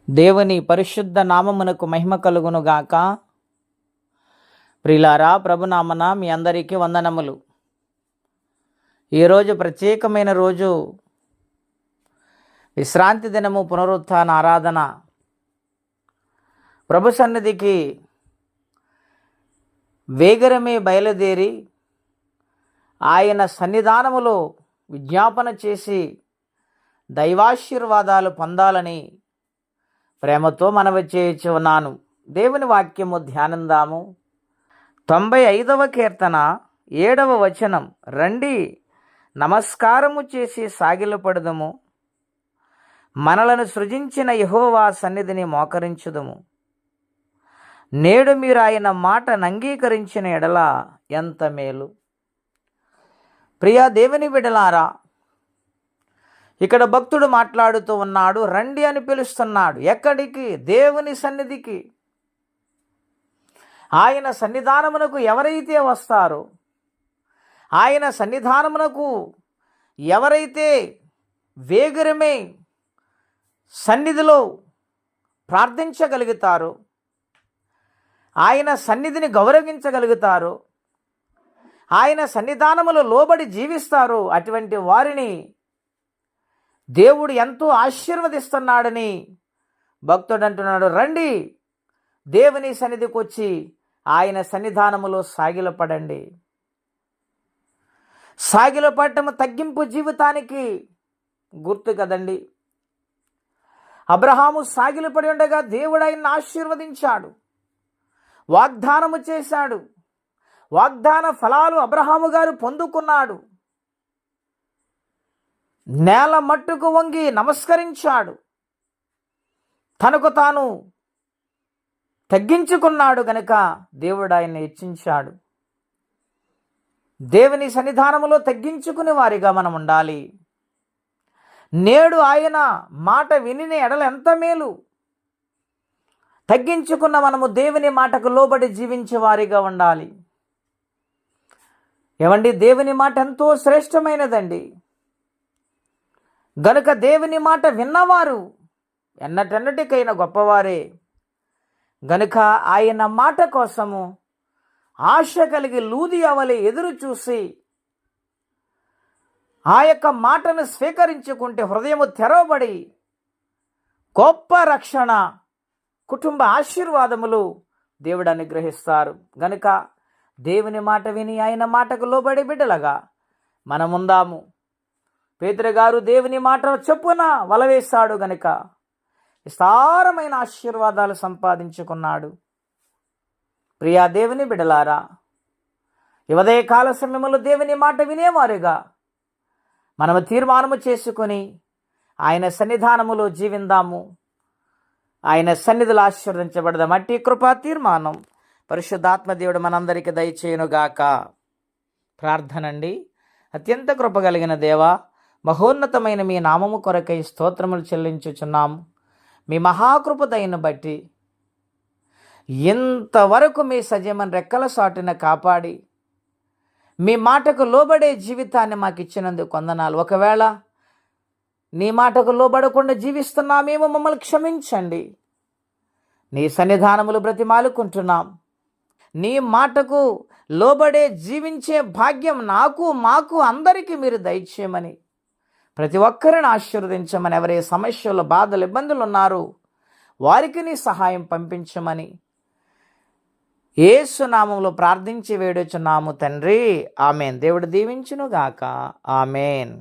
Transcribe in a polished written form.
దేవుని పరిశుద్ధ నామమునకు మహిమ కలుగునుగాక. ప్రియులారా, ప్రభునామన మీ అందరికీ వందనములు. ఈరోజు ప్రత్యేకమైన రోజు, విశ్రాంతి దినము, పునరుత్థాన ఆరాధన. ప్రభు సన్నిధికి వేగరమే బయలుదేరి ఆయన సన్నిధానములో విజ్ఞాపన చేసి దైవాశీర్వాదాలు పొందాలని ప్రేమతో మనవి చేయుచు ఉన్నాను. దేవుని వాక్యము ధ్యానిందాము. 95వ కీర్తన 7వ వచనం. రండి, నమస్కారము చేసి సాగిలపడుదము, మనలను సృజించిన యెహోవా సన్నిధిని మోకరించుదము. నేడు మీరు ఆయన మాటను అంగీకరించిన ఎడల ఎంత మేలు. ప్రియా దేవుని బిడ్డలారా, ఇక్కడ భక్తుడు మాట్లాడుతూ ఉన్నాడు. రండి అని పిలుస్తున్నాడు. ఎక్కడికి? దేవుని సన్నిధికి. ఆయన సన్నిధానమునకు ఎవరైతే వస్తారో, ఆయన సన్నిధానమునకు ఎవరైతే వేగరమే సన్నిధిలో ప్రార్థించగలుగుతారో, ఆయన సన్నిధిని గౌరవించగలుగుతారో, ఆయన సన్నిధానములో లోబడి జీవిస్తారో, అటువంటి వారిని దేవుడు ఎంతో ఆశీర్వదిస్తున్నాడని భక్తుడు అంటున్నాడు. రండి, దేవుని సన్నిధికి వచ్చి ఆయన సన్నిధానములో సాగిలపడండి. సాగిలపడటము తగ్గింపు జీవితానికి గుర్తు కదండి. అబ్రహాము సాగిలపడి ఉండగా దేవుడు ఆయన్ని ఆశీర్వదించాడు, వాగ్దానము చేశాడు. వాగ్దాన ఫలాలు అబ్రహాము గారు పొందుకున్నాడు. నేల మట్టుకు వంగి నమస్కరించాడు. తనకు తాను తగ్గించుకున్నాడు గనుక దేవుడు ఆయన్ని హెచ్చించాడు. దేవుని సన్నిధానములో తగ్గించుకునే వారిగా మనం ఉండాలి. నేడు ఆయన మాట విని ఎడల ఎంత మేలు. తగ్గించుకున్న మనము దేవుని మాటకు లోబడి జీవించే వారిగా ఉండాలి. ఏమండి, దేవుని మాట ఎంతో శ్రేష్టమైనదండి. గనుక దేవుని మాట విన్నవారు ఎన్నటెన్నటికైనా గొప్పవారే. గనుక ఆయన మాట కోసము ఆశ కలిగి లూదియా వలె ఎదురు చూసి ఆ యొక్క మాటను స్వీకరించుకుంటే హృదయము తెరవబడి గొప్ప రక్షణ, కుటుంబ ఆశీర్వాదములు దేవుడు అనుగ్రహిస్తారు. గనుక దేవుని మాట విని ఆయన మాటకు లోబడి బిడ్డలగా మనముందాము. పేతురు గారు దేవుని మాట చొప్పున వలవేశాడు గనుక విస్తారమైన ఆశీర్వాదాలు సంపాదించుకున్నాడు. ప్రియా దేవుని బిడలారా, ఉదయ కాల సమయంలో దేవుని మాట వినేవారుగా మనము తీర్మానము చేసుకొని ఆయన సన్నిధానములో జీవిందాము. ఆయన సన్నిధిలో ఆశీర్వదించబడదాం. అట్టి కృపా తీర్మానం పరిశుద్ధాత్మదేవుడు మనందరికీ దయచేయునుగాక. ప్రార్థనండి. అత్యంత కృప కలిగిన దేవా, మహోన్నతమైన మీ నామము కొరకై స్తోత్రములు చెల్లించుచున్నాము. మీ మహాకృప దయను బట్టి ఇంతవరకు మీ సజీవన్ రెక్కల సాటున కాపాడి మీ మాటకు లోబడే జీవితాన్ని మాకు ఇచ్చినందుకు వందనాలు. ఒకవేళ నీ మాటకు లోబడకుండా జీవిస్తున్నామేమో మమ్మల్ని క్షమించండి. నీ సన్నిధానములు బ్రతిమాలుకుంటున్నాం. నీ మాటకు లోబడే జీవించే భాగ్యం నాకు, మాకు, అందరికీ మీరు దయచేయమని, ప్రతి ఒక్కరిని ఆశీర్వదించమని, ఎవరే సమస్యలు, బాధలు, ఇబ్బందులు ఉన్నారో వారికి నీ సహాయం పంపించమని యేసు నామములో ప్రార్థించి వేడుచున్నాము తండ్రి. ఆమెన్. దేవుడు దీవించునుగాక. ఆమెన్.